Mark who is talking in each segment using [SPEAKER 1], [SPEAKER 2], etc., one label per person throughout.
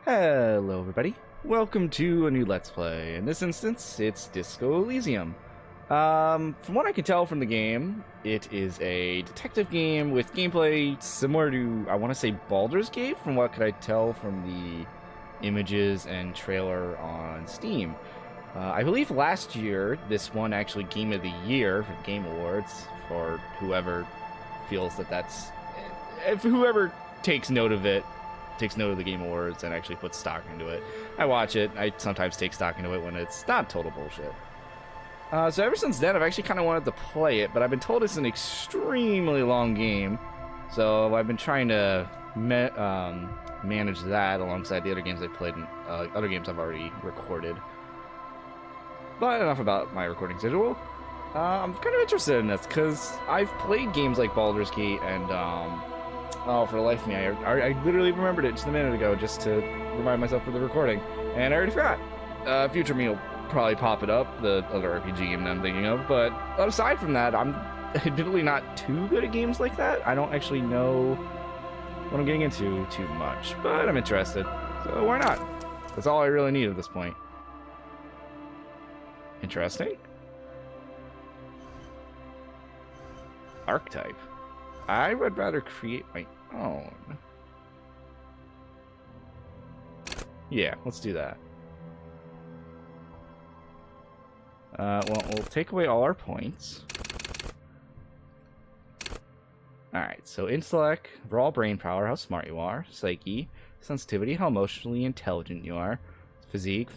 [SPEAKER 1] Hello everybody, welcome to a new Let's Play. In this instance, it's Disco Elysium. From what I can tell from the game, it is a detective game with gameplay similar to, I want to say, Baldur's Gate, from what could I tell from the images and trailer on Steam. I believe last year, this won actually Game of the Year for the Game Awards, for whoever feels that that's... if whoever takes note of it, takes note of the Game Awards and actually puts stock into it. I watch it. I sometimes take stock into it when it's not total bullshit. So ever since then, I've actually kind of wanted to play it, but I've been told it's an extremely long game. So I've been trying to manage that alongside the other games I played and other games I've already recorded. But enough about my recording schedule. I'm kind of interested in this because I've played games like Baldur's Gate and oh, for the life of me, I literally remembered it just a minute ago just to remind myself for the recording, and I already forgot. Future me will probably pop it up, the other RPG game that I'm thinking of, but aside from that, I'm admittedly not too good at games like that. I don't actually know what I'm getting into too much, but I'm interested, so why not? That's all I really need at this point. Interesting. Archetype. I would rather create my own. Yeah, let's do that. Well, we'll take away all our points. Alright, so intellect, raw brain power, how smart you are. Psyche, sensitivity, how emotionally intelligent you are. Physique,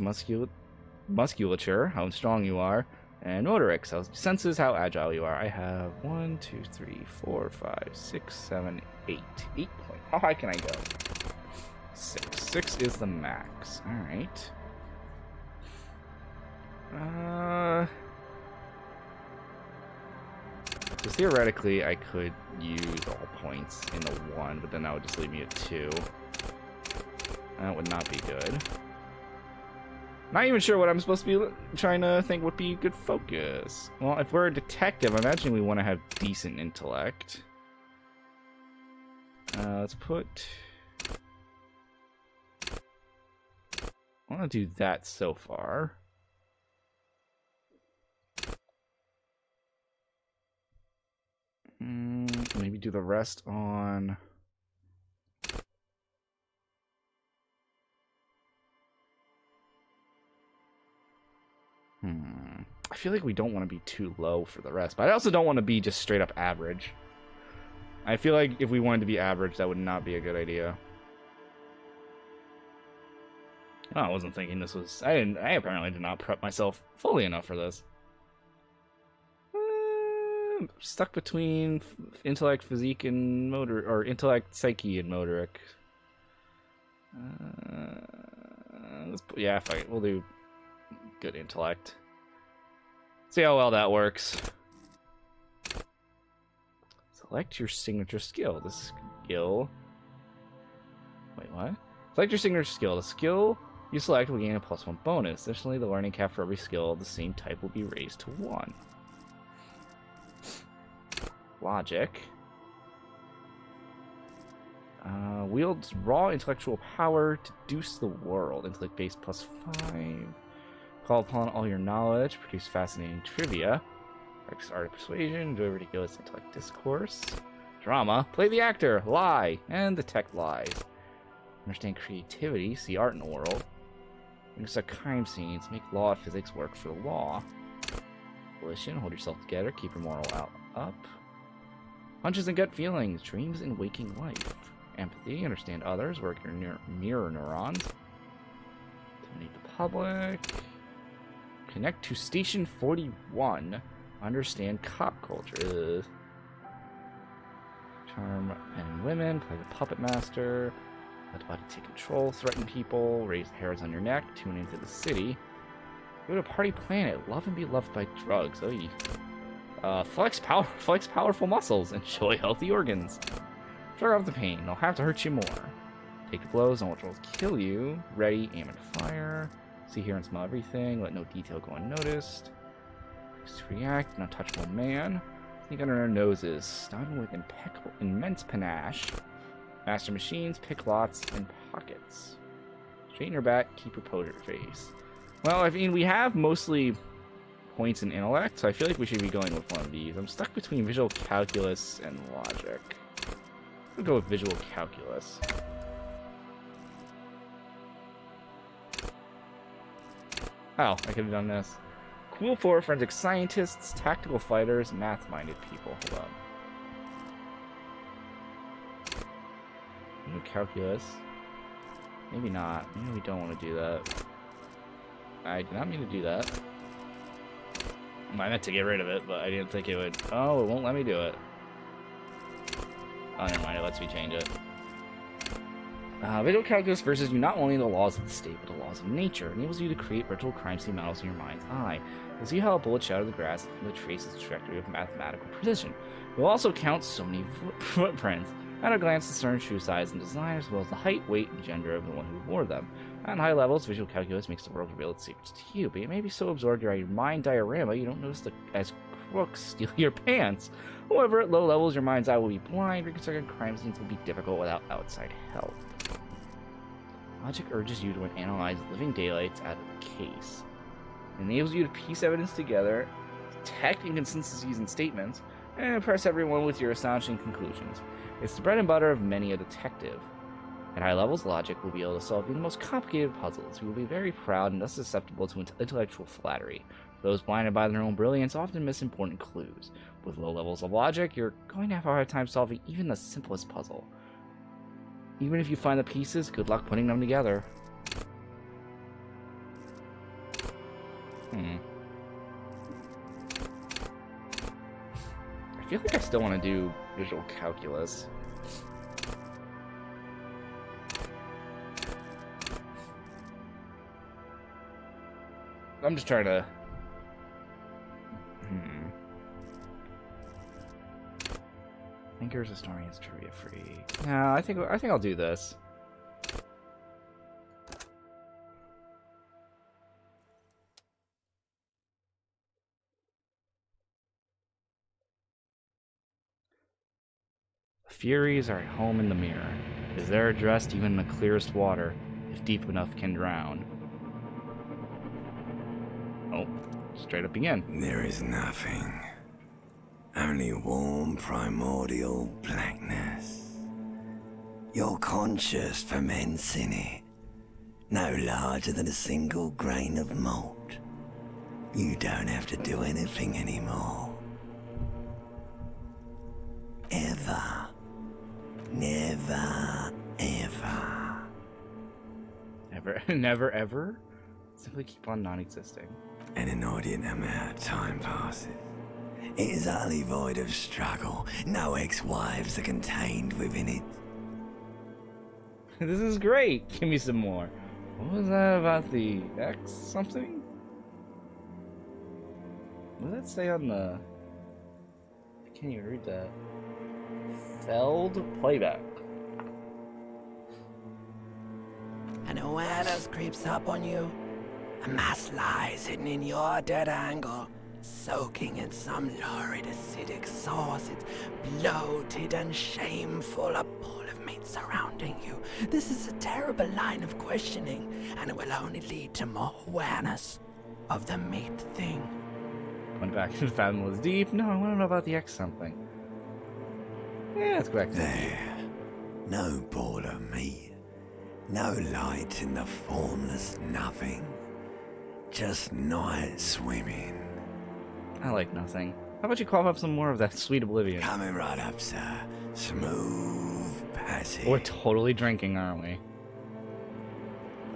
[SPEAKER 1] musculature, how strong you are. And motorics, so senses, how agile you are. I have 1, 2, 3, 4, 5, 6, 7, 8. 8 points. How high can I go? 6. 6 is the max. Alright. So theoretically, I could use all points in the 1, but then that would just leave me at 2. That would not be good. Not even sure what I'm supposed to be trying to think would be good focus. Well, if we're a detective, I imagine we want to have decent intellect. Let's put... I want to do that so far. Maybe do the rest on... I feel like we don't want to be too low for the rest, but I also don't want to be just straight up average. I feel like if we wanted to be average, that would not be a good idea. Oh, I wasn't thinking this was... I apparently did not prep myself fully enough for this. Stuck between intellect, physique, and motor... or intellect, psyche, and motoric. Yeah, fuck it. We'll do good intellect. See how well that works. Select your signature skill. The skill... Wait, what? Select your signature skill. The skill you select will gain a +1 bonus. Additionally, the learning cap for every skill of the same type will be raised to 1. Logic. Wields raw intellectual power to deduce the world. Intellect base +5. Call upon all your knowledge. Produce fascinating trivia. Practice art of persuasion. Enjoy ridiculous intellect discourse. Drama. Play the actor. Lie. And detect lies. Understand creativity. See art in the world. Intersect crime scenes. Make law and physics work for the law. Volition. Hold yourself together. Keep your moral up. Hunches and gut feelings. Dreams in waking life. Empathy. Understand others. Work your mirror neurons. Dominate the public. Connect to Station 41. Understand cop culture. Charm men and women. Play the puppet master. Let the body take control. Threaten people. Raise hairs on your neck. Tune into the city. Go to Party Planet. Love and be loved by drugs. Oh, flex powerful muscles. Enjoy healthy organs. Stir off the pain. They'll have to hurt you more. Take the blows. Don't let trolls kill you. Ready. Aim and fire. See, hear, and smell everything. Let no detail go unnoticed. Just react. An untouchable man. Sneak under our noses. Stun with immense panache. Master machines. Pick lots and pockets. Straighten your back, keep your poker face. Well, I mean, we have mostly points in intellect, so I feel like we should be going with one of these. I'm stuck between visual calculus and logic. We'll go with visual calculus. Oh, I could have done this. Cool for forensic scientists, tactical fighters, math-minded people. Hold on. No calculus. Maybe not. Maybe we don't want to do that. I did not mean to do that. I meant to get rid of it, but I didn't think it would. Oh, it won't let me do it. Oh, never mind. It lets me change it. Visual calculus versus you not only the laws of the state, but the laws of nature. It enables you to create virtual crime scene models in your mind's eye. You'll see how a bullet shot of the grass from the traces trajectory with mathematical precision. You'll also count so many footprints. At a glance, discern shoe size and design, as well as the height, weight, and gender of the one who wore them. At high levels, visual calculus makes the world reveal its secrets to you, but you may be so absorbed in your mind diorama you don't notice as crooks steal your pants. However, at low levels, your mind's eye will be blind, reconstructing crime scenes will be difficult without outside help. Logic urges you to analyze living daylights out of the case. It enables you to piece evidence together, detect inconsistencies in statements, and impress everyone with your astonishing conclusions. It's the bread and butter of many a detective. At high levels, logic will be able to solve even the most complicated puzzles. You will be very proud and thus susceptible to intellectual flattery. Those blinded by their own brilliance often miss important clues. With low levels of logic, you're going to have a hard time solving even the simplest puzzle. Even if you find the pieces, good luck putting them together. I feel like I still want to do visual calculus. I'm just trying to... Thinkers, historians, trivia free. No, I think I'll do this. Furies are at home in the mirror. Is there addressed even in the clearest water, if deep enough can drown? Oh, straight up again.
[SPEAKER 2] There is nothing. Only warm primordial blackness. Your conscious ferments in it, no larger than a single grain of malt. You don't have to do anything anymore. Ever. Never, ever.
[SPEAKER 1] Never, ever? Simply keep on non-existing.
[SPEAKER 2] An inordinate amount of time passes. It is utterly void of struggle. No ex-wives are contained within it.
[SPEAKER 1] This is great. Give me some more. What was that about the X something? What did that say on the... I can't even read that. Feld playback.
[SPEAKER 2] An awareness creeps up on you. A mass lies hidden in your dead angle, soaking in some lurid acidic sauce. It's bloated and shameful, a pool of meat surrounding you. This is a terrible line of questioning, and it will only lead to more awareness of the meat thing.
[SPEAKER 1] Went back to the fathomless deep. No, I want to know about the X something. Yeah, let's go back to
[SPEAKER 2] there. No ball of meat. No light in the formless nothing. Just night swimming.
[SPEAKER 1] I like nothing. How about you cough up some more of that sweet oblivion?
[SPEAKER 2] Coming right up, sir. Smooth passage.
[SPEAKER 1] We're totally drinking, aren't we?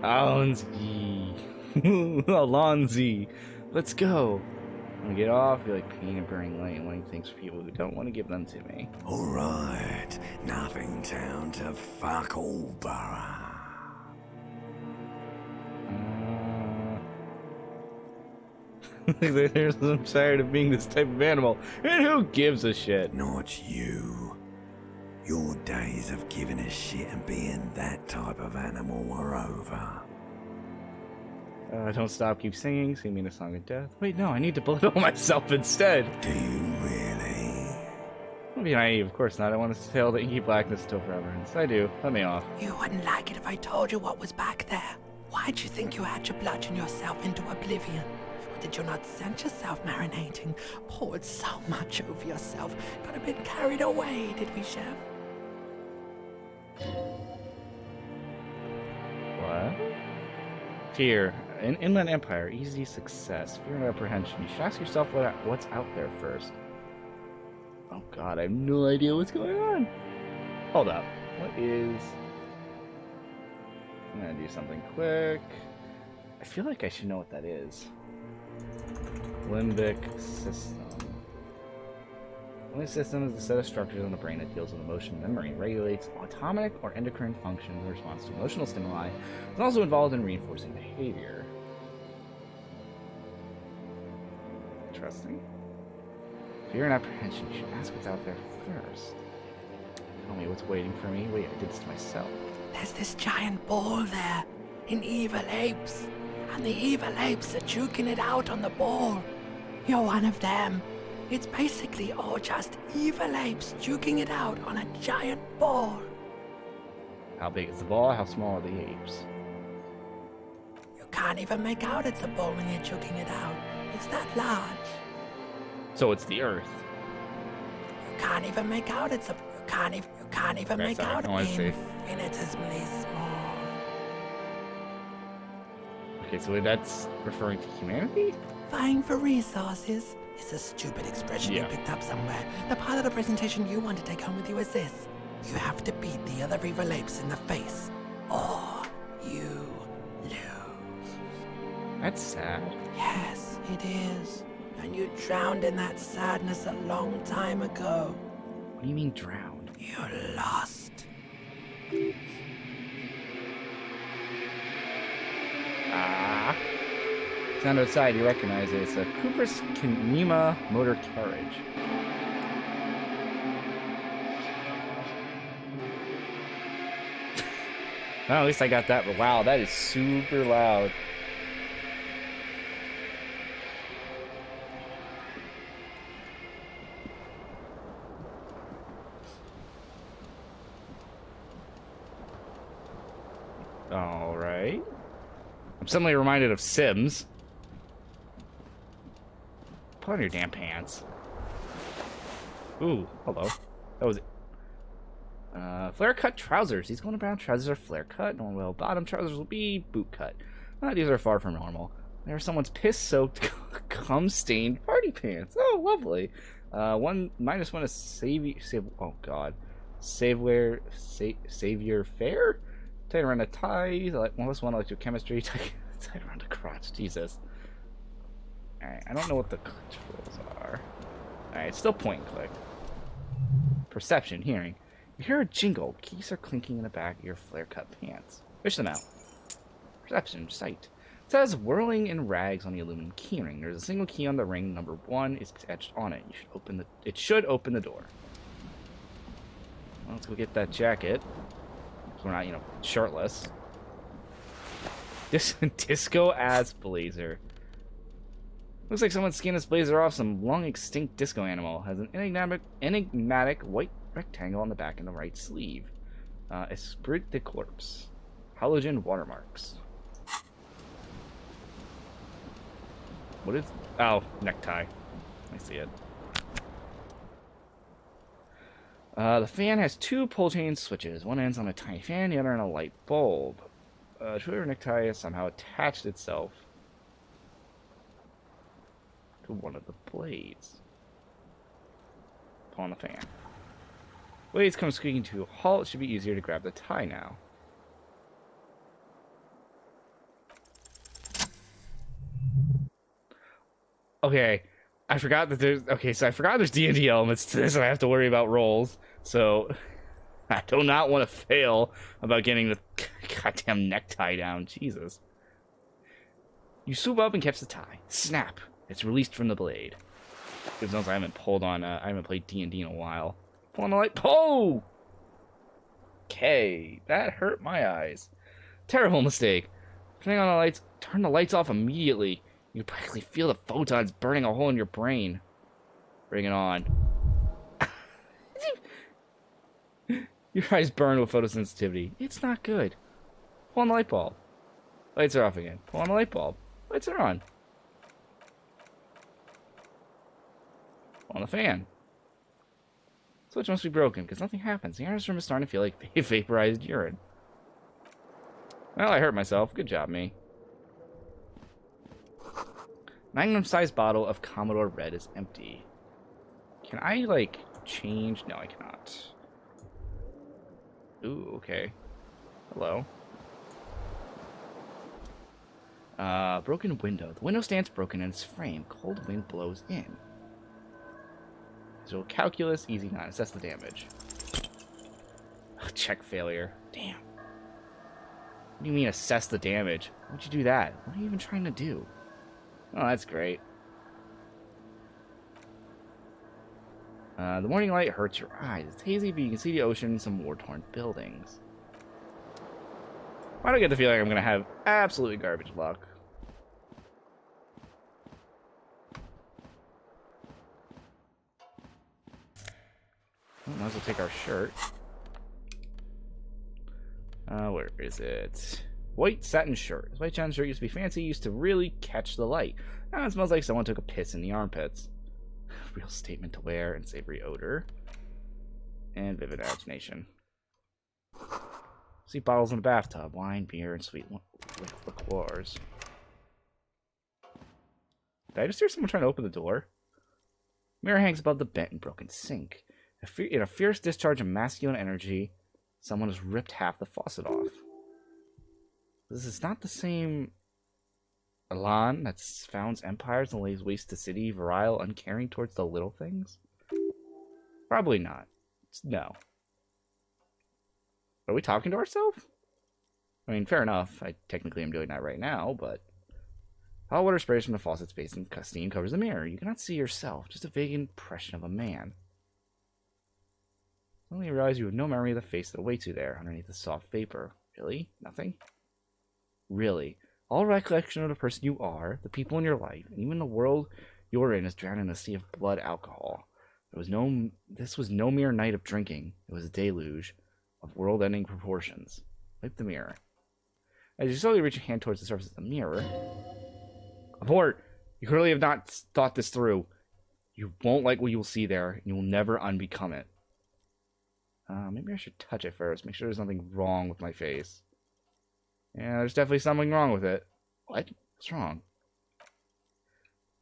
[SPEAKER 1] Alonzi. Alonzi. Let's go. I'm gonna get off, feel like peeing and burning light and wanting things for people who don't want to give them to me.
[SPEAKER 2] Alright. Nothing down to fuck all borough.
[SPEAKER 1] I'm tired of being this type of animal, and who gives a shit?
[SPEAKER 2] Not you. Your days of giving a shit and being that type of animal are over.
[SPEAKER 1] Don't stop, keep singing, sing me a song of death. Wait, no, I need to belittle myself instead.
[SPEAKER 2] Do you really?
[SPEAKER 1] Don't be naive, of course not. I want to sail the inky blackness till forever. Yes, I do. Let me off.
[SPEAKER 2] You wouldn't like it if I told you what was back there. Why'd you think you had to bludgeon yourself into oblivion? Or did you not sense yourself marinating? Poured so much over yourself. Got a bit carried away, did we, Chef?
[SPEAKER 1] What? Fear. An inland empire. Easy success. Fear and apprehension. You should ask yourself what's out there first. Oh god, I have no idea what's going on. Hold up. What is... I'm gonna do something quick. I feel like I should know what that is. Limbic system. Limbic system is a set of structures in the brain that deals with emotion, memory, regulates autonomic or endocrine functions in response to emotional stimuli, and also involved in reinforcing behavior. Interesting. Fear and apprehension. You should ask what's out there first. Tell me what's waiting for me. Wait, I did this to myself.
[SPEAKER 2] There's this giant ball there, in evil apes, and the evil apes are juking it out on the ball. You're one of them. It's basically all just evil apes juking it out on a giant ball.
[SPEAKER 1] How big is the ball? How small are the apes?
[SPEAKER 2] You can't even make out it's a ball when you're juking it out. It's that large.
[SPEAKER 1] So it's the Earth.
[SPEAKER 2] You can't even make out it's a... You can't even make out infinitesimally small.
[SPEAKER 1] Okay, so that's referring to humanity?
[SPEAKER 2] Vying for resources is a stupid expression you picked up somewhere. The part of the presentation you want to take home with you is this. You have to beat the other evil apes in the face, or you lose.
[SPEAKER 1] That's sad.
[SPEAKER 2] Yes, it is. And you drowned in that sadness a long time ago.
[SPEAKER 1] What do you mean drowned?
[SPEAKER 2] You lost.
[SPEAKER 1] Ah. Stand outside, you recognize it. It's a Cooper's Kinema motor carriage. Well, at least I got that. But wow, that is super loud. Alright. I'm suddenly reminded of Sims. Put on your damn pants. Ooh, hello. That was it. Flare cut trousers. These golden brown trousers are flare cut. Normal bottom trousers will be boot cut. These are far from normal. They're someone's piss-soaked, cum-stained party pants. Oh, lovely. -1 is save. Oh God, savior fair. Tied around a tie. -1 electrochemistry. Tied around a crotch. Jesus. All right, I don't know what the controls are. All right, still point and click. Perception, hearing. You hear a jingle. Keys are clinking in the back of your flare-cut pants. Fish them out. Perception, sight. It says whirling in rags on the aluminum keyring. There's a single key on the ring. Number 1 is etched on it. It should open the door. Well, let's go get that jacket. So we're not, shirtless. Disco ass blazer. Looks like someone skinned this blazer off some long extinct disco animal. Has an enigmatic white rectangle on the back and the right sleeve. Esprit de corpse. Halogen watermarks. What is... Oh, necktie. I see it. The fan has 2 pull chain switches. One ends on a tiny fan, the other on a light bulb. True necktie has somehow attached itself to one of the blades. Pull on the fan. Blades come squeaking to a halt. It should be easier to grab the tie now. Okay, I forgot that there's... Okay, so I forgot there's D&D elements to this, and I have to worry about rolls. So, I do not want to fail about getting the goddamn necktie down. Jesus. You swoop up and catch the tie. Snap. It's released from the blade. Because I haven't pulled on... I haven't played D&D in a while. Pull on the light. Oh! Okay, that hurt my eyes. Terrible mistake. Turning on the lights... Turn the lights off immediately. You can practically feel the photons burning a hole in your brain. Bring it on. Your eyes burn with photosensitivity. It's not good. Pull on the light bulb. Lights are off again. Pull on the light bulb. Lights are on. On the fan. Switch must be broken, because nothing happens. The honest room is starting to feel like vaporized urine. Well, I hurt myself. Good job, me. Magnum-sized bottle of Commodore Red is empty. Can I, like, change? No, I cannot. Ooh, okay. Hello. Broken window. The window stands broken in its frame. Cold wind blows in. So calculus, easy 9. Assess the damage. Ugh, check failure. Damn. What do you mean assess the damage? Why'd you do that? What are you even trying to do? Oh, that's great. The morning light hurts your eyes. It's hazy, but you can see the ocean and some war-torn buildings. Why do I get the feeling I'm going to have absolutely garbage luck? Well, might as well take our shirt. Where is it? White satin shirt. This white satin shirt used to be fancy, used to really catch the light. Now it smells like someone took a piss in the armpits. Real statement to wear and savory odor. And vivid imagination. See bottles in the bathtub. Wine, beer, and sweet liqueurs. Did I just hear someone trying to open the door? Mirror hangs above the bent and broken sink. In a fierce discharge of masculine energy, someone has ripped half the faucet off. This is not the same Elan that founds empires and lays waste to city, virile, uncaring towards the little things? Probably not. No. Are we talking to ourselves? I mean, fair enough. I technically am doing that right now, but... Hot water sprays from the faucet's base and steam covers the mirror. You cannot see yourself, just a vague impression of a man. Suddenly you realize you have no memory of the face that awaits you there, underneath the soft vapor. Really? Nothing? Really? All recollection of the person you are, the people in your life, and even the world you're in is drowned in a sea of blood alcohol. This was no mere night of drinking. It was a deluge of world-ending proportions. Wipe the mirror. As you slowly reach your hand towards the surface of the mirror... Abort! You clearly have not thought this through. You won't like what you will see there, and you will never unbecome it. Maybe I should touch it first. Make sure there's nothing wrong with my face. Yeah, there's definitely something wrong with it. What? What's wrong?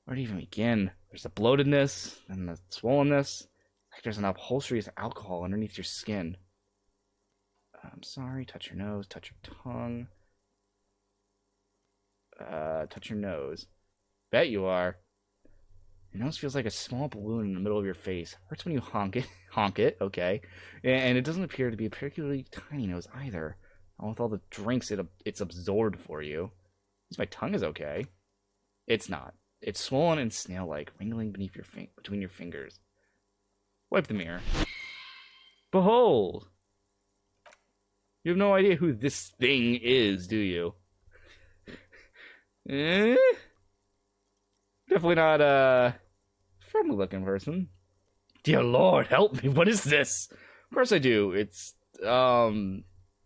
[SPEAKER 1] Where do you even begin? There's the bloatedness, and the swollenness. Like there's an upholstery of alcohol underneath your skin. I'm sorry. Touch your nose. Touch your tongue. Touch your nose. Bet you are. Your nose feels like a small balloon in the middle of your face. Hurts when you honk it. Honk it, okay. And it doesn't appear to be a particularly tiny nose either. With all the drinks it's absorbed for you. At least my tongue is okay. It's not. It's swollen and snail-like, wriggling beneath between your fingers. Wipe the mirror. Behold! You have no idea who this thing is, do you? Definitely not a friendly-looking person. Dear Lord, help me! What is this? Of course I do. It's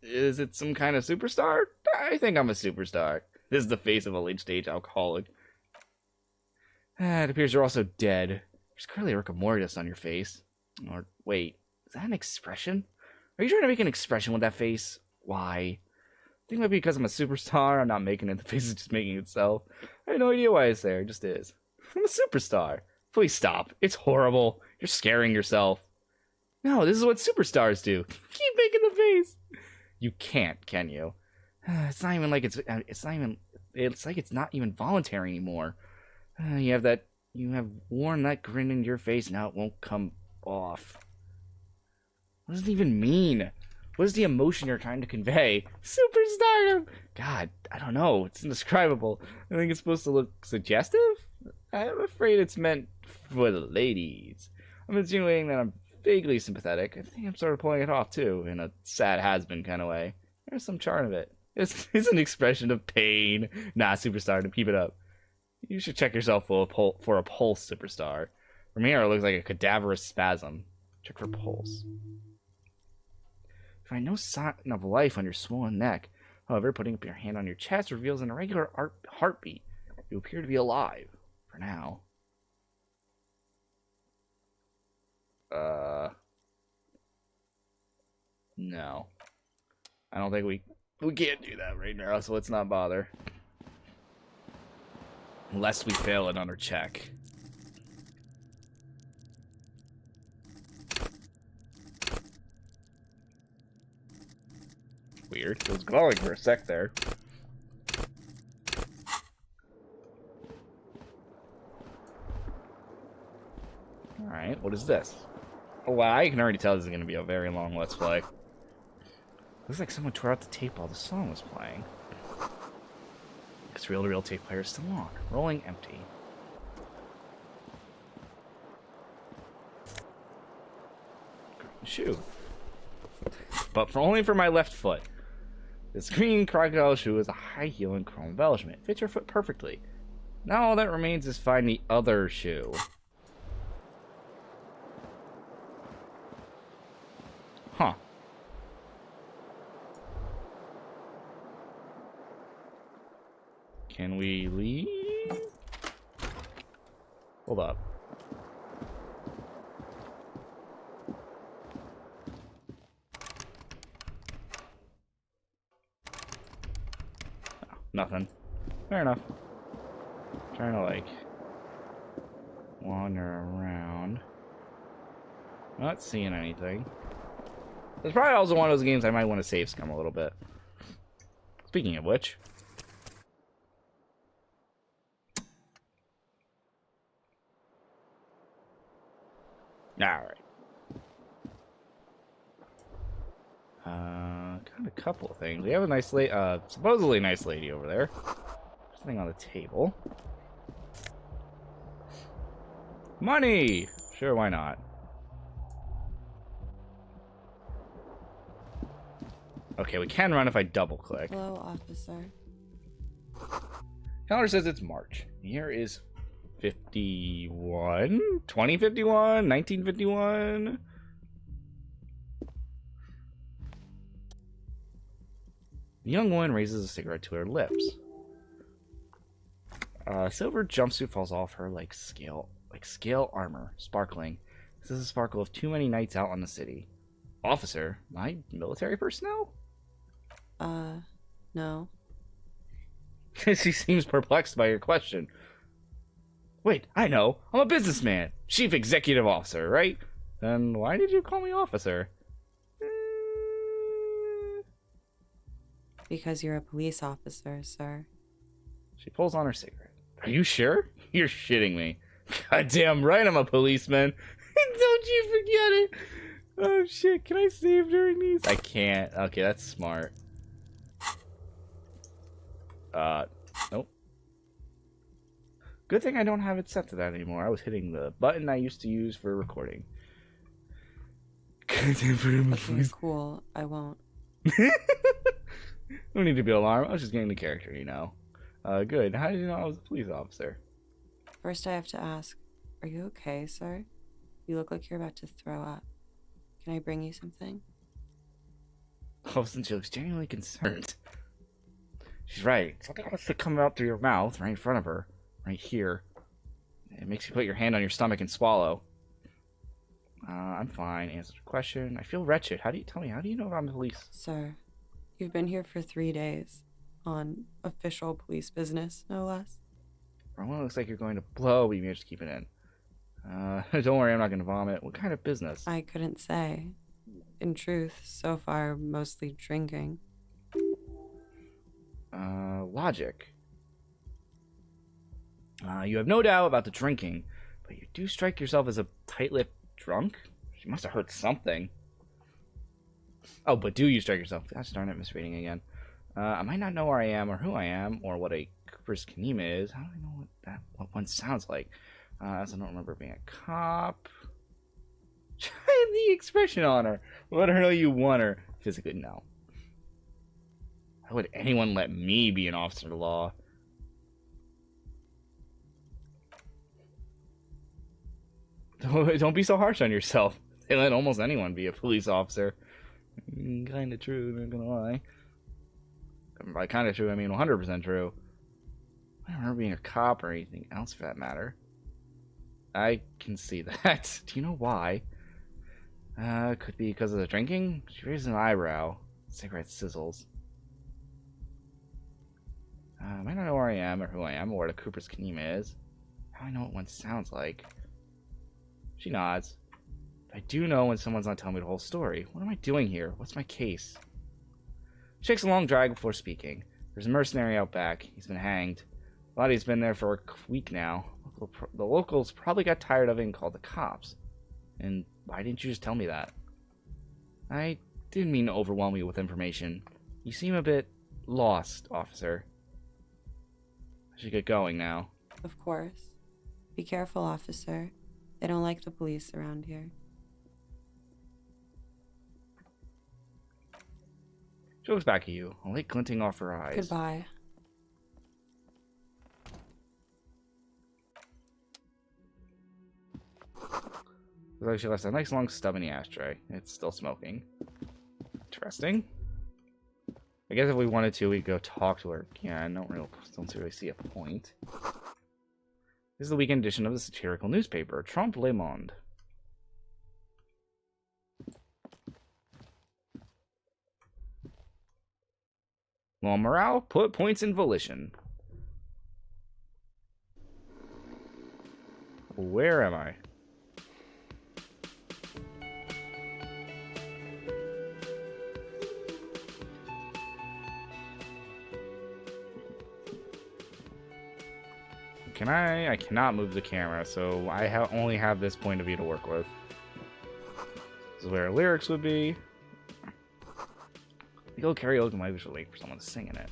[SPEAKER 1] is it some kind of superstar? I think I'm a superstar. This is the face of a late-stage alcoholic. It appears you're also dead. There's clearly a rigor mortis on your face. Or, wait, is that an expression? Are you trying to make an expression with that face? Why? I think maybe because I'm a superstar, I'm not making it. The face is just making itself. I have no idea why it's there. It just is. I'm a superstar. Please stop. It's horrible. You're scaring yourself. No, this is what superstars do. Keep making the face. You can't, can you? It's not even like it's like it's not even voluntary anymore. You have worn that grin in your face, now it won't come off. What does it even mean? What is the emotion you're trying to convey? Superstardom! God, I don't know. It's indescribable. I think it's supposed to look suggestive? I'm afraid it's meant for the ladies. I'm insinuating that I'm vaguely sympathetic. I think I'm sort of pulling it off, too, in a sad has-been kind of way. There's some charm of it. It's an expression of pain. Nah, superstardom. Keep it up. You should check yourself for a pulse, superstar. From here, it looks like a cadaverous spasm. Check for pulse. Find no sign of life on your swollen neck. However, putting up your hand on your chest reveals an irregular heartbeat. You appear to be alive. For now. No. I don't think we can't do that right now, so let's not bother. Unless we fail another check. Weird. It was glowing for a sec there. Alright, what is this? Oh wow, I can already tell this is going to be a very long Let's Play. Looks like someone tore out the tape while the song was playing. This reel-to-reel tape player is still on, rolling empty. Shoe. But only for my left foot. This green crocodile shoe is a high heel and chrome embellishment. It fits your foot perfectly. Now all that remains is find the other shoe. Huh. Can we leave? Hold up. Oh, nothing. Fair enough. Trying to, like, wander around. Not seeing anything. It's probably also one of those games I might want to save scum a little bit. Speaking of which. Alright. Got a couple of things. We have a nice supposedly nice lady over there. Something on the table. Money! Sure, why not? Okay, we can run if I double click.
[SPEAKER 3] Hello, officer.
[SPEAKER 1] Calendar says it's March. The year is 51? 2051? 1951? The young woman raises a cigarette to her lips. Silver jumpsuit falls off her like scale armor, sparkling. This is a sparkle of too many nights out on the city. Officer, my military personnel?
[SPEAKER 3] No.
[SPEAKER 1] She seems perplexed by your question. Wait, I know. I'm a businessman. Chief executive officer, right? Then why did you call me officer?
[SPEAKER 3] Because you're a police officer, sir.
[SPEAKER 1] She pulls on her cigarette. Are you sure? You're shitting me. Goddamn right I'm a policeman. Don't you forget it. Oh shit, can I save during these? I can't. Okay, that's smart. Nope. Good thing I don't have it set to that anymore. I was hitting the button I used to use for recording.
[SPEAKER 3] Okay, cool. I won't.
[SPEAKER 1] No need to be alarmed. I was just getting the character, you know. Good. How did you know I was a police officer?
[SPEAKER 3] First, I have to ask, are you okay, sir? You look like you're about to throw up. Can I bring you something?
[SPEAKER 1] Oh, since she looks genuinely concerned. She's right. Something wants to come out through your mouth right in front of her. Right here. It makes you put your hand on your stomach and swallow. I'm fine. Answer the question. I feel wretched. How do you know I'm the police?
[SPEAKER 3] Sir, you've been here for 3 days. On official police business, no less.
[SPEAKER 1] Well, it looks like you're going to blow, but you managed to keep it in. Don't worry, I'm not going to vomit. What kind of business?
[SPEAKER 3] I couldn't say. In truth, so far, mostly drinking.
[SPEAKER 1] Logic. You have no doubt about the drinking, but you do strike yourself as a tight-lipped drunk? She must have heard something. Oh, but do you strike yourself? Gosh darn it, misreading again. I might not know where I am or who I am or what a Cooper's Kanema is. How do I know what one sounds like? As I don't remember being a cop. Try the expression on her. Let her know you want her. Physically, no. How would anyone let me be an officer of law? Don't be so harsh on yourself. They let almost anyone be a police officer. Kinda true, not gonna lie. And by kind of true, I mean 100% true. I don't remember being a cop or anything else for that matter. I can see that. Do you know why? Could be because of the drinking? She raised an eyebrow. Cigarette sizzles. I might not know where I am or who I am or where the Cooper's Kanema is. How do I know what one sounds like? She nods. But I do know when someone's not telling me the whole story. What am I doing here? What's my case? She takes a long drag before speaking. There's a mercenary out back. He's been hanged. Body's been there for a week now. The locals probably got tired of it and called the cops. And why didn't you just tell me that? I didn't mean to overwhelm you with information. You seem a bit lost, officer. I should get going now.
[SPEAKER 3] Of course. Be careful, officer. They don't like the police around here.
[SPEAKER 1] She looks back at you, a light glinting off her eyes.
[SPEAKER 3] Goodbye.
[SPEAKER 1] Looks like she left a nice long stub in the ashtray. It's still smoking. Interesting. I guess if we wanted to, we'd go talk to her again. Don't really see a point. This is the weekend edition of the satirical newspaper, Trompe Le Monde. Well, morale, put points in volition. Where am I? Can I? I cannot move the camera, so I only have this point of view to work with. This is where lyrics would be. The old karaoke might be wait for someone to sing in it.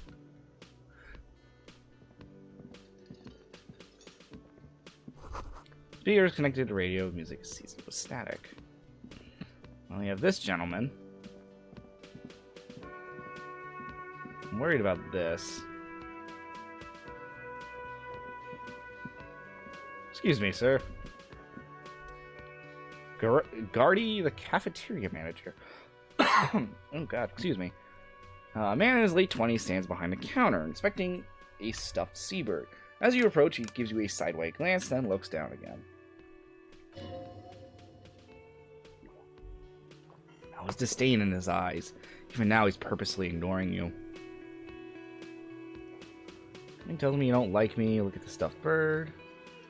[SPEAKER 1] Speakers connected to radio, music is seasoned with static. Well, we have this gentleman. I'm worried about this. Excuse me, sir. Gardy, the cafeteria manager. Oh, God, excuse me. A man in his late 20s stands behind the counter, inspecting a stuffed seabird. As you approach, he gives you a sideways glance, then looks down again. There was disdain in his eyes. Even now, he's purposely ignoring you. He tells me you don't like me. Look at the stuffed bird.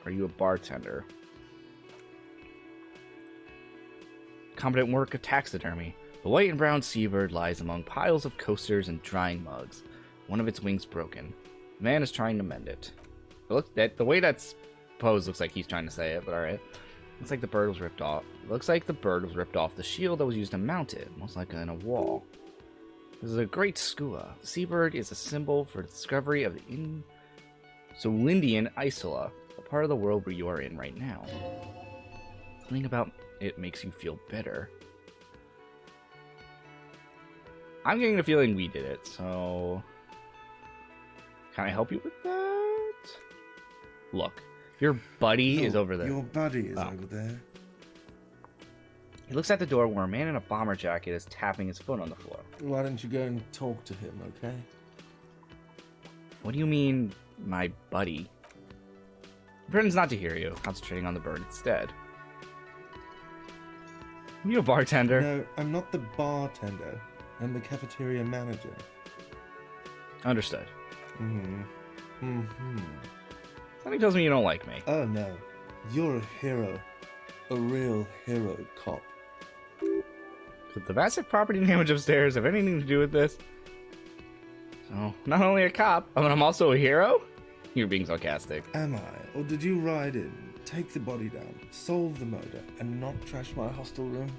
[SPEAKER 1] Are you a bartender? Competent work of taxidermy. The white and brown seabird lies among piles of coasters and drying mugs. One of its wings broken. The man is trying to mend it. The way that's posed looks like he's trying to say it, but alright. Looks like the bird was ripped off. Looks like the bird was ripped off the shield that was used to mount it, most likely in a wall. This is a great skua. The seabird is a symbol for the discovery of the Solindian Isola, a part of the world where you are in right now. Something about it makes you feel bitter. I'm getting the feeling we did it, so... Can I help you with that? Look, your buddy is over there.
[SPEAKER 4] Your buddy is over there.
[SPEAKER 1] He looks at the door where a man in a bomber jacket is tapping his foot on the floor.
[SPEAKER 4] Why don't you go and talk to him, okay?
[SPEAKER 1] What do you mean, my buddy? He pretends not to hear you, concentrating on the bird instead. Are you a bartender?
[SPEAKER 4] No, I'm not the bartender. I'm the cafeteria manager.
[SPEAKER 1] Understood.
[SPEAKER 4] Mm-hmm.
[SPEAKER 1] Something tells me you don't like me.
[SPEAKER 4] Oh no, you're a hero. A real hero cop.
[SPEAKER 1] Could the massive property damage upstairs have anything to do with this? So, not only a cop, but I'm also a hero? You're being sarcastic.
[SPEAKER 4] Am I? Or did you ride in, take the body down, solve the murder, and not trash my hostel room?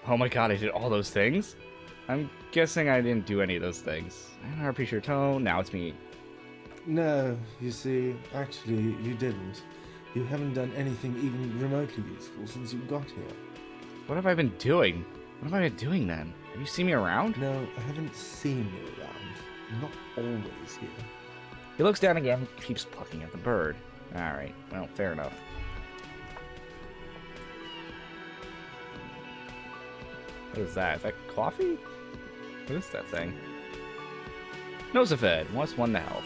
[SPEAKER 1] Oh my god, I did all those things? I'm guessing I didn't do any of those things. I don't appreciate your tone, now it's me.
[SPEAKER 4] No, you see, actually, you didn't. You haven't done anything even remotely useful since you got here.
[SPEAKER 1] What have I been doing? What have I been doing then? Have you seen me around?
[SPEAKER 4] No, I haven't seen you around. Not always here.
[SPEAKER 1] He looks down again and keeps plucking at the bird. Alright, well, fair enough. What is that? Is that coffee? What is that thing? Nosafed, +1 to health.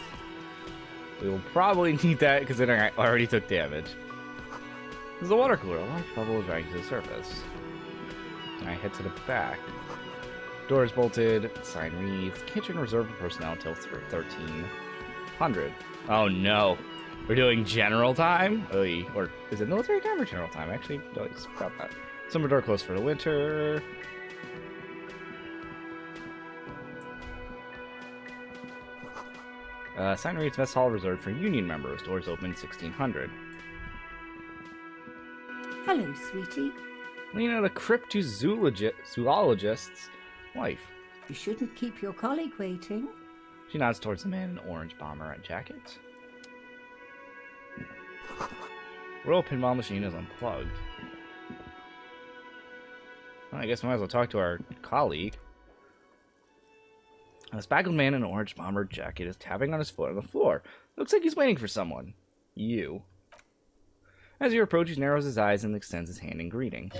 [SPEAKER 1] We will probably need that considering I already took damage. This is a water cooler. A large bubble is rising to the surface. I head to the back. Doors bolted, sign reads, kitchen reserved for personnel until 1300. Oh no. We're doing general time? Oy. Or is it military time or general time? Actually, no, it's about that. Summer door closed for the winter. Sign reads mess hall reserved for union members. Doors open 1600.
[SPEAKER 5] Hello, sweetie.
[SPEAKER 1] Lena, the cryptozoologist's wife.
[SPEAKER 5] You shouldn't keep your colleague waiting.
[SPEAKER 1] She nods towards the man in an orange bomber jacket. Royal pinball machine is unplugged. Well, I guess we might as well talk to our colleague. A speckled man in an orange bomber jacket is tapping on his foot on the floor. Looks like he's waiting for someone. You. As you approach, he narrows his eyes and extends his hand in greeting.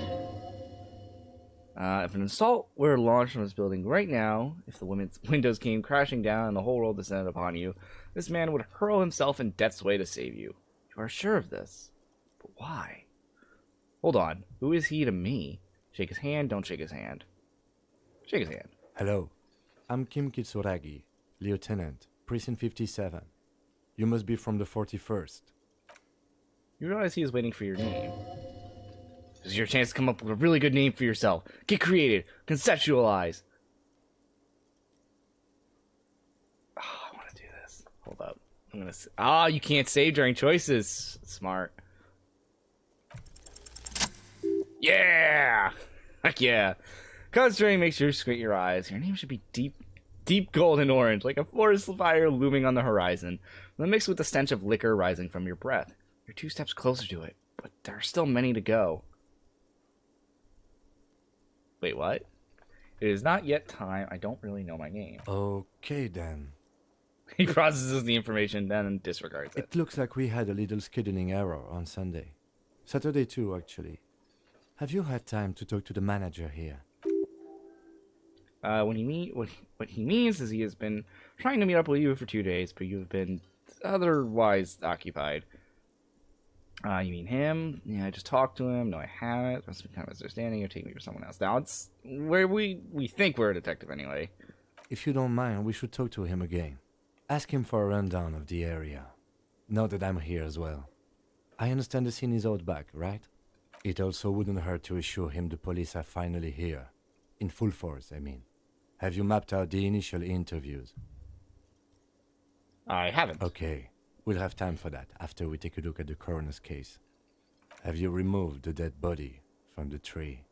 [SPEAKER 1] If an assault were launched on this building right now, if the windows came crashing down and the whole world descended upon you, this man would hurl himself in death's way to save you. You are sure of this. But why? Hold on. Who is he to me? Shake his hand, don't shake his hand. Shake his hand.
[SPEAKER 6] Hello. I'm Kim Kitsuragi, Lieutenant, Precinct 57. You must be from the 41st.
[SPEAKER 1] You realize he is waiting for your name. This is your chance to come up with a really good name for yourself. Get creative. Conceptualize. Oh, I want to do this. Hold up. I'm gonna. Ah, you can't save during choices. Smart. Yeah. Heck yeah. Concentrating makes you squint your eyes. Your name should be deep golden orange, like a forest fire looming on the horizon, then mixed with the stench of liquor rising from your breath. You're 2 steps closer to it, but there are still many to go. Wait, what? It is not yet time. I don't really know my name.
[SPEAKER 6] Okay, then.
[SPEAKER 1] He processes the information, then disregards it.
[SPEAKER 6] It looks like we had a little scheduling error on Sunday. Saturday too, actually. Have you had time to talk to the manager here?
[SPEAKER 1] What he means is he has been trying to meet up with you for 2 days, but you've been otherwise occupied. You mean him? Yeah, I just talked to him. No, I haven't. Must be kind of misunderstanding. You're taking me for someone else. Now, it's where we think we're a detective anyway.
[SPEAKER 6] If you don't mind, we should talk to him again. Ask him for a rundown of the area. Now that I'm here as well. I understand the scene is out back, right? It also wouldn't hurt to assure him the police are finally here. In full force, I mean. Have you mapped out the initial interviews?
[SPEAKER 1] I haven't.
[SPEAKER 6] Okay. We'll have time for that after we take a look at the coroner's case. Have you removed the dead body from the tree?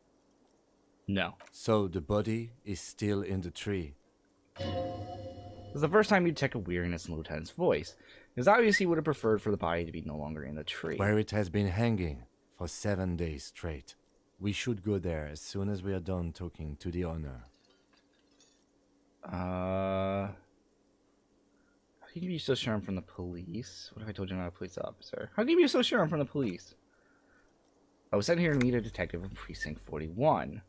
[SPEAKER 1] No.
[SPEAKER 6] So the body is still in the tree?
[SPEAKER 1] This is the first time you detect a weariness in the lieutenant's voice. Because obviously he would have preferred for the body to be no longer in the tree.
[SPEAKER 6] Where it has been hanging for 7 days straight. We should go there as soon as we are done talking to the owner.
[SPEAKER 1] How can you be so sure I'm from the police? What if I told you I'm not a police officer? How can you be so sure I'm from the police? I was sent here to meet a detective of Precinct 41.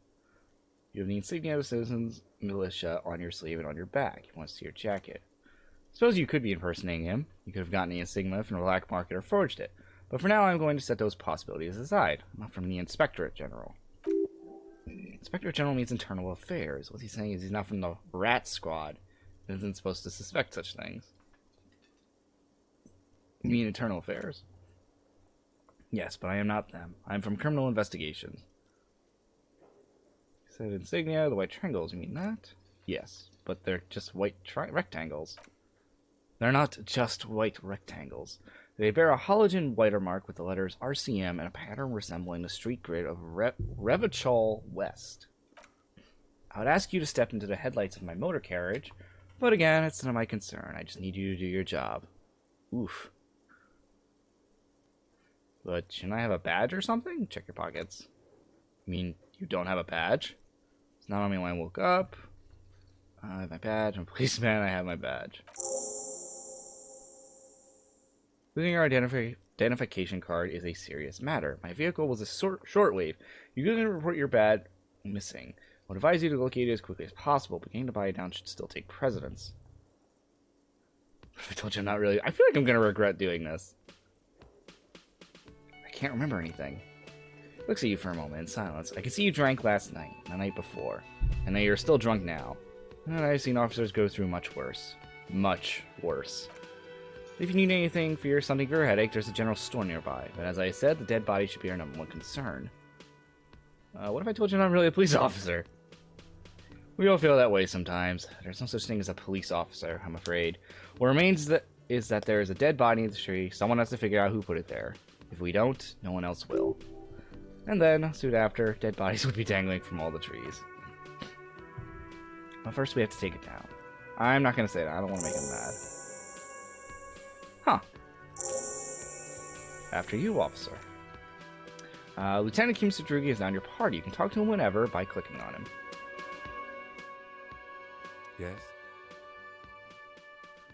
[SPEAKER 1] You have the insignia of Citizens Militia on your sleeve and on your back. He wants to see your jacket. Suppose you could be impersonating him. You could have gotten the insignia from the black market or forged it. But for now, I'm going to set those possibilities aside. I'm not from the Inspectorate General. Inspectorate General means internal affairs. What he's saying is he's not from the Rat Squad. He isn't supposed to suspect such things. You mean internal affairs? Yes, but I am not them. I am from criminal investigations. He said insignia, the white triangles. You mean that? Yes, but they're just white rectangles. They're not just white rectangles. They bear a halogen watermark with the letters RCM and a pattern resembling the street grid of Revachol West. I would ask you to step into the headlights of my motor carriage, but again, it's none of my concern. I just need you to do your job. Oof. But shouldn't I have a badge or something? Check your pockets. I mean, you don't have a badge? It's not on me when I woke up. I have my badge. I'm a policeman. I have my badge. Losing your identification card is a serious matter. My vehicle was a shortwave. You couldn't report your badge missing. I would advise you to locate it as quickly as possible, but getting the body down should still take precedence. I told you I'm not really... I feel like I'm going to regret doing this. I can't remember anything. Looks at you for a moment in silence. I can see you drank last night, the night before, and that you're still drunk now. And I've seen officers go through much worse. Much worse. If you need anything for something for your headache, there's a general store nearby. But as I said, the dead body should be our #1 concern. What if I told you I'm not really a police officer? We all feel that way sometimes. There's no such thing as a police officer, I'm afraid. What remains is that there is a dead body in the tree. Someone has to figure out who put it there. If we don't, no one else will. And then, soon after, dead bodies would be dangling from all the trees. But first we have to take it down. I'm not going to say that. I don't want to make him mad. Huh. After you, officer. Lieutenant Kimsutrugi is now in your party. You can talk to him whenever by clicking on him.
[SPEAKER 6] Yes?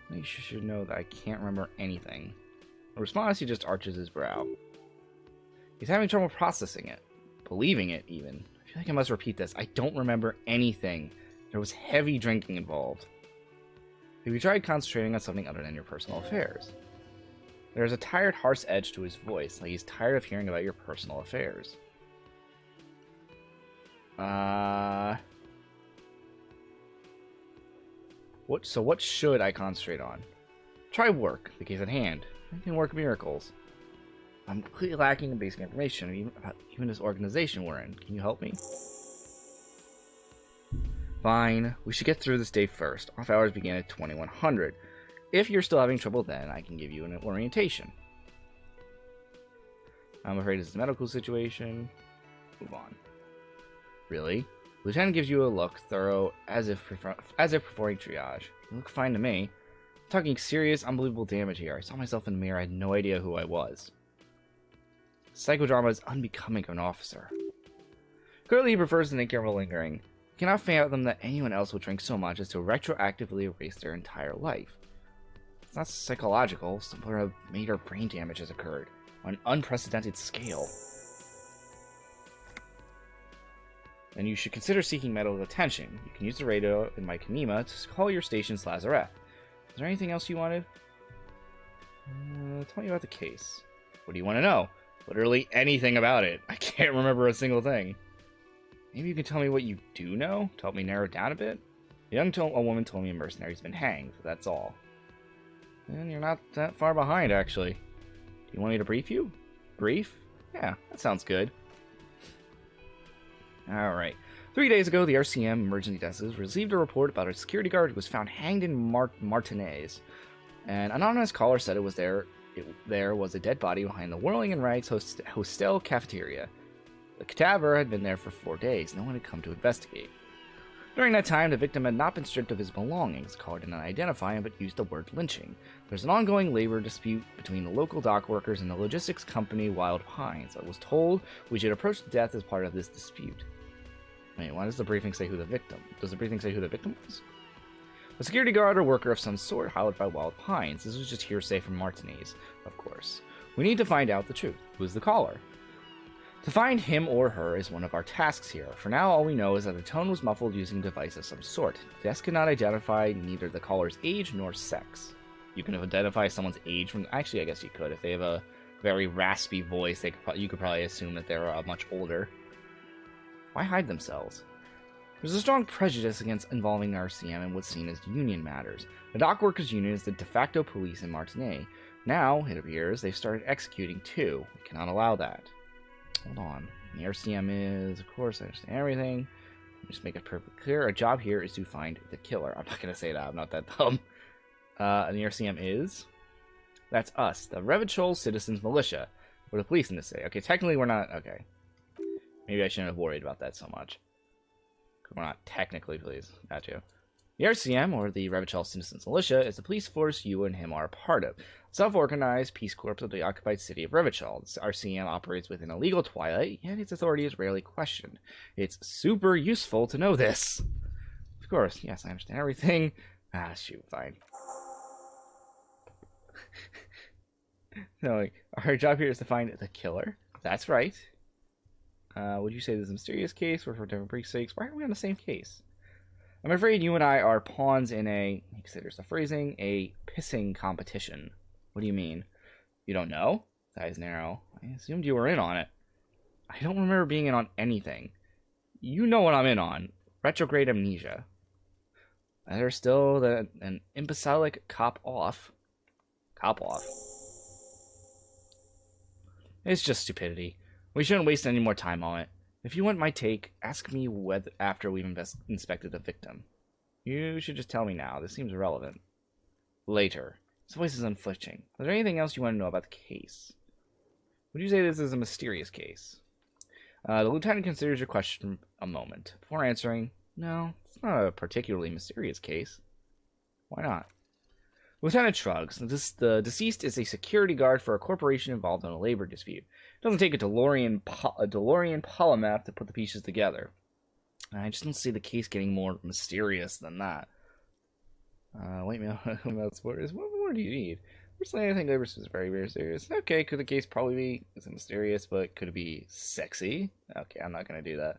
[SPEAKER 1] You should know that I can't remember anything. In response, he just arches his brow. He's having trouble processing it. Believing it, even. I feel like I must repeat this. I don't remember anything. There was heavy drinking involved. Have you tried concentrating on something other than your personal affairs? There's a tired, harsh edge to his voice, like he's tired of hearing about your personal affairs. What should I concentrate on? Try work, the case at hand. I can work miracles. I'm completely lacking in basic information about even this organization we're in. Can you help me? Fine. We should get through this day first. Off hours begin at 2100. If you're still having trouble then, I can give you an orientation. I'm afraid it's a medical situation. Move on. Really? The lieutenant gives you a look, thorough, as if performing triage. You look fine to me. I'm talking serious, unbelievable damage here. I saw myself in the mirror. I had no idea who I was. Psychodrama is unbecoming of an officer. Clearly, he prefers the nature of lingering. He cannot fathom that anyone else would drink so much as to retroactively erase their entire life. It's not psychological. Some sort of major brain damage has occurred on an unprecedented scale. And you should consider seeking medical attention. You can use the radio in my Kanema to call your station's lazarette. Is there anything else you wanted? Tell me about the case. What do you want to know? Literally anything about it. I can't remember a single thing. Maybe you can tell me what you do know to help me narrow it down a bit? A woman told me a mercenary's been hanged, but that's all. And you're not that far behind, actually. Do you want me to brief you? Brief? Yeah, that sounds good. Alright. 3 days ago, the RCM emergency desk received a report about a security guard who was found hanged in Martinez. An anonymous caller said there was a dead body behind the Whirling and Rags Hostel cafeteria. The cadaver had been there for 4 days. No one had come to investigate. During that time, the victim had not been stripped of his belongings. The caller did not identify him, but used the word lynching. There's an ongoing labor dispute between the local dock workers and the logistics company Wild Pines. I was told we should approach death as part of this dispute. Wait, why does the briefing say who the victim? Does the briefing say who the victim was? A security guard or worker of some sort hired by Wild Pines. This was just hearsay from Martinez, of course. We need to find out the truth. Who's the caller? To find him or her is one of our tasks here. For now, all we know is that the tone was muffled using a device of some sort. The desk cannot identify neither the caller's age nor sex. You can identify someone's age from... Actually, I guess you could. If they have a very raspy voice, you could probably assume that they're much older. Why hide themselves? There's a strong prejudice against involving the RCM in what's seen as union matters. The dock workers' union is the de facto police in Martinez. Now, it appears, they've started executing too. We cannot allow that. Hold on. The RCM is, of course, I understand everything. Just make it perfectly clear. Our job here is to find the killer. I'm not going to say that. I'm not that dumb. And the RCM is... That's us. The Revachol Citizens Militia. What are the police in this say? Okay, technically we're not... Okay. Maybe I shouldn't have worried about that so much. We're not technically police. Got you. The RCM, or the Revachol Citizens Militia, is the police force you and him are a part of. Self-organized Peace Corps of the occupied city of Revachol. The RCM operates within a legal twilight, yet its authority is rarely questioned. It's super useful to know this. Of course, yes, I understand everything. Ah, shoot, fine. No, our job here is to find the killer. That's right. Would you say this is a mysterious case or for different precincts? Why are we on the same case? I'm afraid you and I are pawns in a, considers the phrasing, a pissing competition. What do you mean? You don't know? His eyes narrow. I assumed you were in on it. I don't remember being in on anything. You know what I'm in on. Retrograde amnesia. There's still an imbecilic cop off. Cop off. It's just stupidity. We shouldn't waste any more time on it. If you want my take, ask me whether after we've inspected the victim. You should just tell me now. This seems irrelevant. Later. His voice is unflinching. Is there anything else you want to know about the case? Would you say this is a mysterious case? The lieutenant considers your question a moment. Before answering, no, it's not a particularly mysterious case. Why not? Lieutenant shrugs. The deceased is a security guard for a corporation involved in a labor dispute. It doesn't take a DeLorean polymath to put the pieces together. I just don't see the case getting more mysterious than that. Wait, that's what more do you need? Personally, I think labor is very, very serious. Okay, could the case probably be mysterious, but could it be sexy? Okay, I'm not going to do that.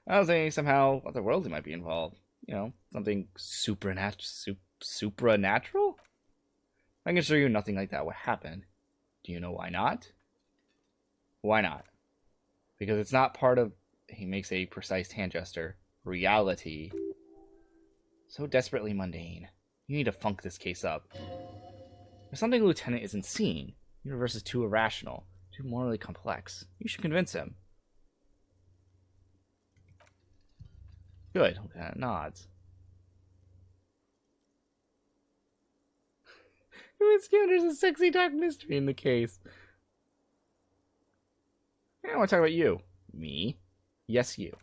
[SPEAKER 1] I was thinking somehow otherworldly might be involved. You know, something supranatural? I can assure you nothing like that would happen. Do you know why not? Why not? Because it's not part of, he makes a precise hand gesture, reality. So desperately mundane. You need to funk this case up. There's something the lieutenant isn't seeing. The universe is too irrational, too morally complex. You should convince him. Good. Lieutenant nods. There's a sexy dark mystery in the case. I want to talk about you. Me? Yes, you.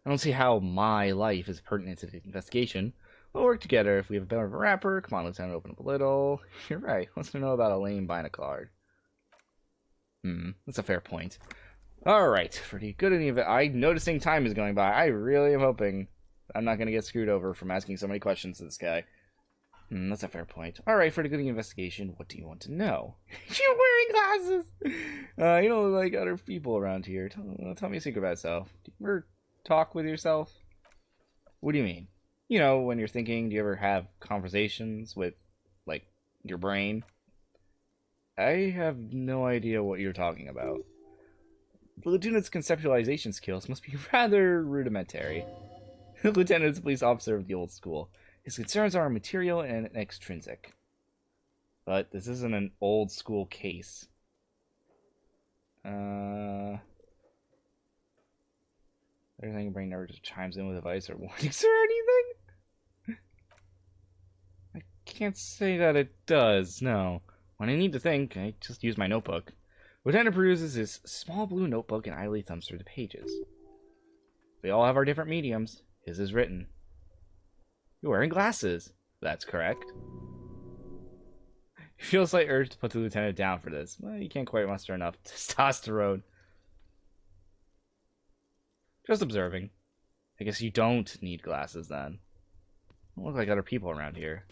[SPEAKER 1] I don't see how my life is pertinent to the investigation. We'll work together if we have a better of a wrapper. Come on, Lieutenant, open up a little. You're right. What's to know about a lame buying a card? That's a fair point. Alright, pretty good in the event. I'm noticing time is going by. I really am hoping I'm not going to get screwed over from asking so many questions to this guy. That's a fair point. Alright, for the good investigation, what do you want to know? You're wearing glasses! You don't look like other people around here. Tell me a secret about yourself. Do you ever talk with yourself? What do you mean? You know, when you're thinking, do you ever have conversations with, like, your brain? I have no idea what you're talking about. The lieutenant's conceptualization skills must be rather rudimentary. The lieutenant is a police officer of the old school. His concerns are material and extrinsic. But this isn't an old school case. Everything brain never just chimes in with advice or warnings or anything? I can't say that it does, no. When I need to think, I just use my notebook. Lieutenant peruses his small blue notebook and idly thumbs through the pages. We all have our different mediums. His is written. You're wearing glasses. That's correct. He feels a slight urge to put the lieutenant down for this. Well, he can't quite muster enough testosterone. Just observing. I guess you don't need glasses then. Don't look like other people around here.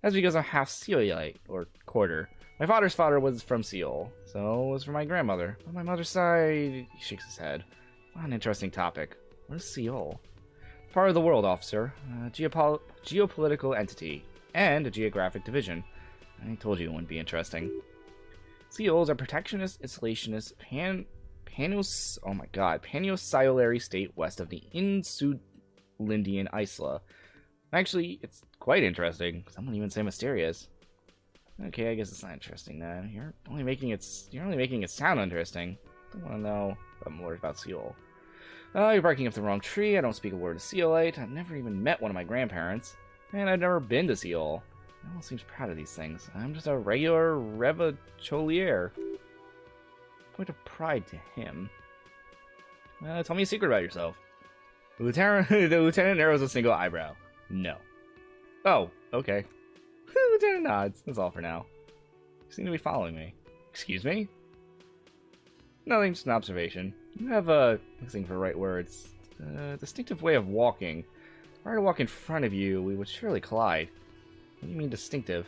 [SPEAKER 1] That's because I'm half Seolite, or quarter. My father's father was from Seoul, so was from my grandmother. On my mother's side, he shakes his head. What an interesting topic. What is Seoul? Part of the world, officer. A geopolitical entity. And a geographic division. I told you it wouldn't be interesting. Seoul's a protectionist, isolationist, paniocylary state west of the Insulindian Isla. Actually, it's quite interesting. Some would even say mysterious. Okay, I guess it's not interesting then. You're only making it sound interesting. I want to know more about Seoul. You're barking up the wrong tree. I don't speak a word of Seolite. I've never even met one of my grandparents. And I've never been to Seoul. No one seems proud of these things. I'm just a regular Revacholier. Point of pride to him. Tell me a secret about yourself. The lieutenant narrows a single eyebrow. No. Oh, okay. The lieutenant nods. That's all for now. You seem to be following me. Excuse me? Nothing, just an observation. You have a, listening for the right words, a distinctive way of walking. If I were to walk in front of you, we would surely collide. What do you mean distinctive?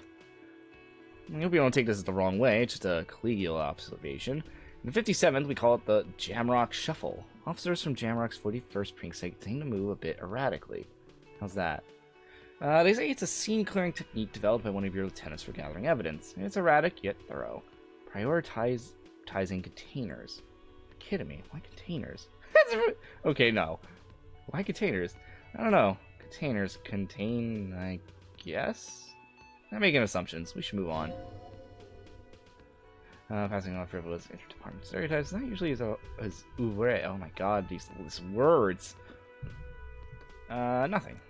[SPEAKER 1] I hope you don't take this the wrong way. It's just a collegial observation. In the 57th, we call it the Jamrock Shuffle. Officers from Jamrock's 41st precinct seem to move a bit erratically. How's that? They say it's a scene-clearing technique developed by one of your lieutenants for gathering evidence. It's erratic, yet thorough. Prioritizing containers. You're kidding me. Why containers? Okay, no. Why containers? I don't know. Containers contain, I guess? I'm making assumptions. We should move on. Passing on frivolous interdepartment stereotypes. Not usually as ouvre. Oh my god, these words. Nothing.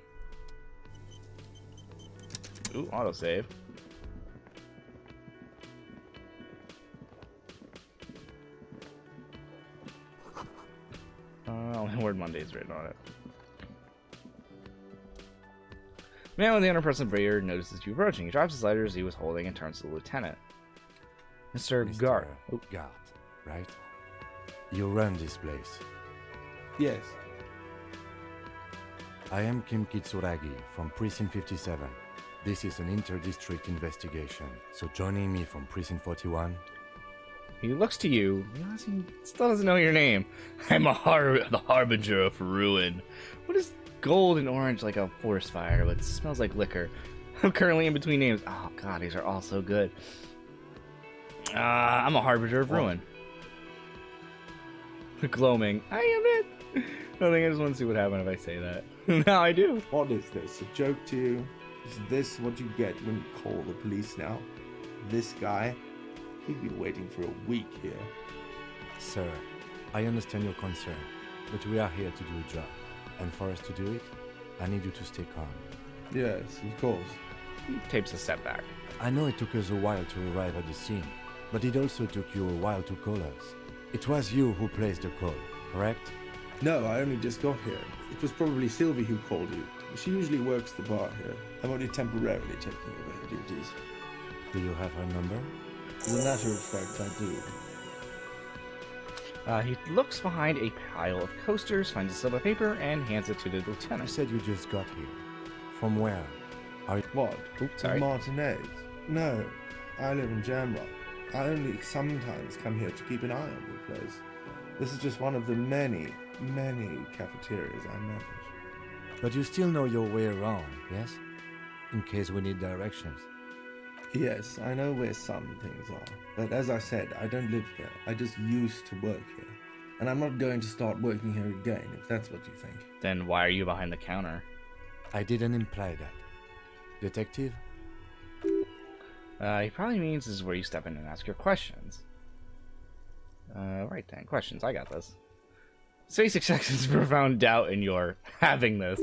[SPEAKER 1] Ooh, autosave. Only word Monday is written on it. Man with the interpersonal barrier notices you approaching. He drops his lighters he was holding and turns to the lieutenant. Mr. Gart.
[SPEAKER 6] Gart, right? You run this place.
[SPEAKER 4] Yes.
[SPEAKER 6] I am Kim Kitsuragi from Precinct 57. This is an inter-district investigation, so joining me from Precinct 41...
[SPEAKER 1] He looks to you. He still doesn't know your name. I'm the harbinger of ruin. What is gold and orange like a forest fire, but smells like liquor? I'm currently in between names. Oh god, these are all so good. I'm a harbinger of ruin. Gloaming. I am it. Nothing. I just want to see what happens if I say that. Now I do.
[SPEAKER 4] What is this? A joke to you? Is this what you get when you call the police now? This guy? He'd been waiting for a week here.
[SPEAKER 6] Sir, I understand your concern, but we are here to do a job. And for us to do it, I need you to stay calm.
[SPEAKER 4] Yes, of course.
[SPEAKER 1] He takes a step back.
[SPEAKER 6] I know it took us a while to arrive at the scene, but it also took you a while to call us. It was you who placed the call, correct?
[SPEAKER 4] No, I only just got here. It was probably Sylvie who called you. She usually works the bar here. I'm only temporarily taking over her duties.
[SPEAKER 6] Do you have her number?
[SPEAKER 4] As a matter of fact, I do.
[SPEAKER 1] He looks behind a pile of coasters, finds a slip of paper, and hands it to the
[SPEAKER 6] You
[SPEAKER 1] lieutenant.
[SPEAKER 6] said you just got here. From where? Are you...
[SPEAKER 4] What?
[SPEAKER 1] Oops, sorry.
[SPEAKER 4] Martinez? No, I live in Jamrock. I only sometimes come here to keep an eye on the place. This is just one of the many, many cafeterias I manage.
[SPEAKER 6] But you still know your way around, yes? In case we need directions.
[SPEAKER 4] Yes, I know where some things are. But as I said, I don't live here. I just used to work here. And I'm not going to start working here again, if that's what you think.
[SPEAKER 1] Then why are you behind the counter?
[SPEAKER 6] I didn't imply that. Detective?
[SPEAKER 1] He probably means this is where you step in and ask your questions. Right then, questions. I got this. Space expresses profound doubt in your having this.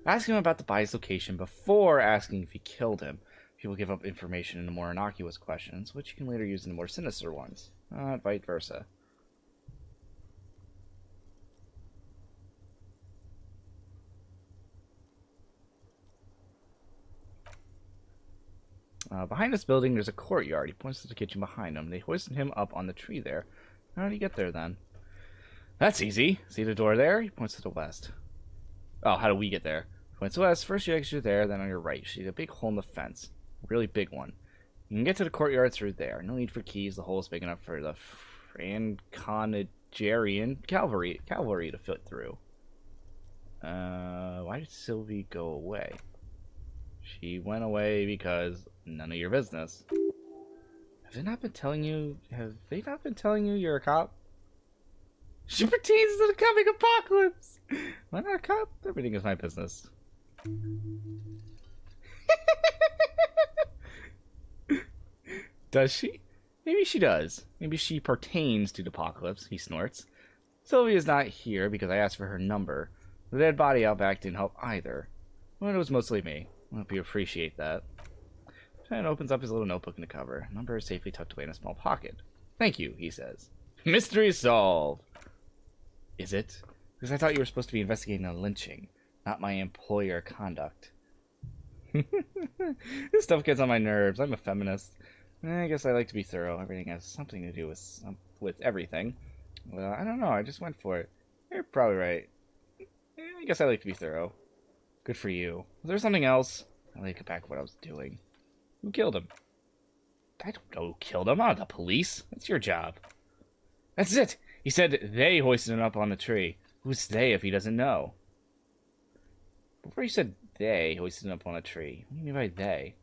[SPEAKER 1] Ask him about the buy's location before asking if he killed him. People give up information in the more innocuous questions, which you can later use in the more sinister ones. Vice versa. Behind this building, there's a courtyard. He points to the kitchen behind him. They hoisted him up on the tree there. How did he get there, then? That's easy. See the door there? He points to the west. Oh, how do we get there? He points to the west. First you exit there, then on your right. You see a big hole in the fence. A really big one. You can get to the courtyard through there. No need for keys. The hole is big enough for the Franconigerian cavalry to fit through. Why did Sylvie go away? She went away because none of your business. Have they not been telling you you're a cop? She pertains to the coming apocalypse! Am I not a cop? Everything is my business. Does she? Maybe she does. Maybe she pertains to the apocalypse, he snorts. Sylvia is not here because I asked for her number. The dead body out back didn't help either. Well, it was mostly me. I hope you appreciate that. Lieutenant opens up his little notebook in the cover. The number is safely tucked away in a small pocket. Thank you, he says. Mystery solved. Is it? Because I thought you were supposed to be investigating a lynching, not my employer conduct. This stuff gets on my nerves. I'm a feminist. I guess I like to be thorough. Everything has something to do with everything. Well, I don't know. I just went for it. You're probably right. I guess I like to be thorough. Good for you. Was there something else? I like to get back what I was doing. Who killed him? I don't know who killed him. I'm not the police. That's your job. That's it. He said they hoisted him up on the tree. Who's they if he doesn't know? Before you said they hoisted up on a tree. What do you mean by they?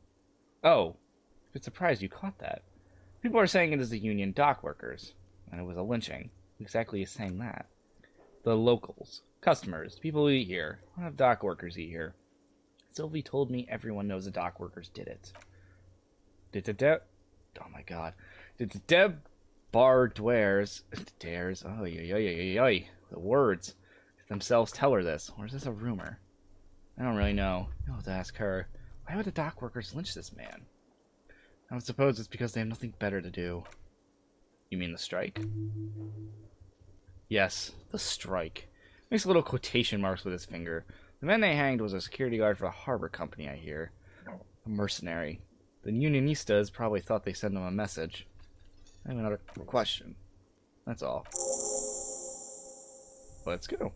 [SPEAKER 1] Oh, I'm surprised you caught that. People are saying it is the union dock workers, and it was a lynching. Who exactly is saying that? The locals, customers, people who eat here. I don't have dock workers eat here. Sylvie told me everyone knows the dock workers did it. Oh my god. Did the Deb Bar Dwares. Dares. Oh, the words themselves tell her this. Or is this a rumor? I don't really know. You'll have to ask her. Why would the dock workers lynch this man? I would suppose it's because they have nothing better to do. You mean the strike? Yes, the strike. Makes little quotation marks with his finger. The man they hanged was a security guard for the harbor company, I hear. A mercenary. The unionistas probably thought they sent him a message. I have another question. That's all. Let's go.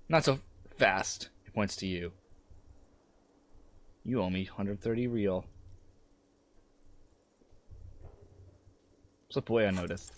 [SPEAKER 1] Not so fast. He points to you. You owe me 130 real. Slip away unnoticed.